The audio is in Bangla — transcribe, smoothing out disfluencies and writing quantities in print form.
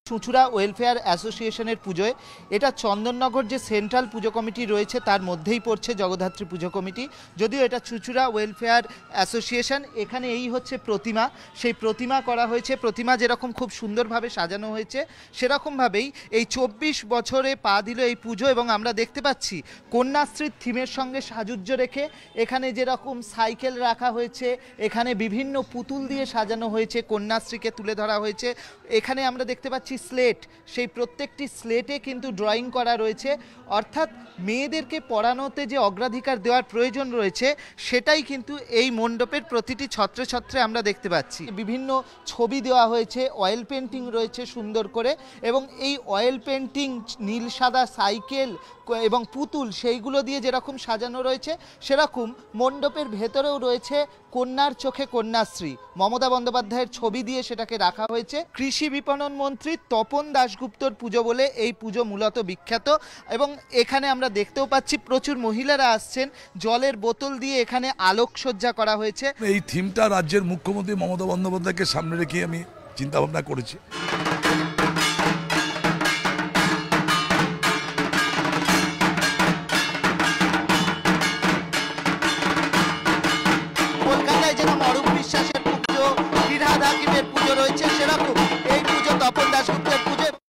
চুঁচুড়া ওয়েলফেয়ার অ্যাসোসিয়েশনের পুজোয় এটা চন্দননগর যে সেন্ট্রাল পুজো কমিটি রয়েছে তার মধ্যেই পড়ছে জগদ্ধাত্রী পুজো কমিটি। যদিও এটা চুঁচুড়া ওয়েলফেয়ার অ্যাসোসিয়েশন। এখানে এই হচ্ছে প্রতিমা, সেই প্রতিমা করা হয়েছে। প্রতিমা যেরকম খুব সুন্দরভাবে সাজানো হয়েছে সেরকমভাবেই এই 24 বছরে পা দিল এই পুজো। এবং আমরা দেখতে পাচ্ছি কন্যাশ্রীর থিমের সঙ্গে সাজুজ্য রেখে এখানে যেরকম সাইকেল রাখা হয়েছে, এখানে বিভিন্ন পুতুল দিয়ে সাজানো হয়েছে, কন্যাশ্রীকে তুলে ধরা হয়েছে। এখানে আমরা দেখতে পাচ্ছি স্লেট, সেই প্রত্যেকটি স্লেটে কিন্তু ড্রয়িং করা রয়েছে। অর্থাৎ মেয়েদেরকে পড়ানোতে যে অগ্রাধিকার দেওয়ার প্রয়োজন রয়েছে সেটাই কিন্তু এই মণ্ডপের প্রতিটি ছত্রে ছত্রে আমরা দেখতে পাচ্ছি। বিভিন্ন ছবি দেওয়া হয়েছে, অয়েল পেন্টিং রয়েছে সুন্দর করে, এবং এই অয়েল পেন্টিং, নীল সাদা সাইকেল এবং পুতুল সেইগুলো দিয়ে যেরকম সাজানো রয়েছে সেরকম মণ্ডপের ভেতরেও রয়েছে কন্যার চোখে কন্যাশ্রী, মমতা বন্দ্যোপাধ্যায়ের ছবি দিয়ে সেটাকে রাখা হয়েছে। কৃষি বিপণন মন্ত্রী তপন দাশগুপ্তর পুজো বলে এই পুজো মূলত বিখ্যাত। এবং এখানে আমরা দেখতেও পাচ্ছি প্রচুর মহিলারা আসছেন, জলের বোতল দিয়ে এখানে আলোকসজ্জা করা হয়েছে। এই থিমটা রাজ্যের মুখ্যমন্ত্রী মমতা বন্দ্যোপাধ্যায়কে সামনে রেখে আমি চিন্তা ভাবনা করেছি। কলকাতায় যেরকম অরূপ বিশ্বাসের পুজো, ফিরহাদ হাকিমের পুজো রয়েছে, সেরকম এই পুজো তপন দাশগুপ্ত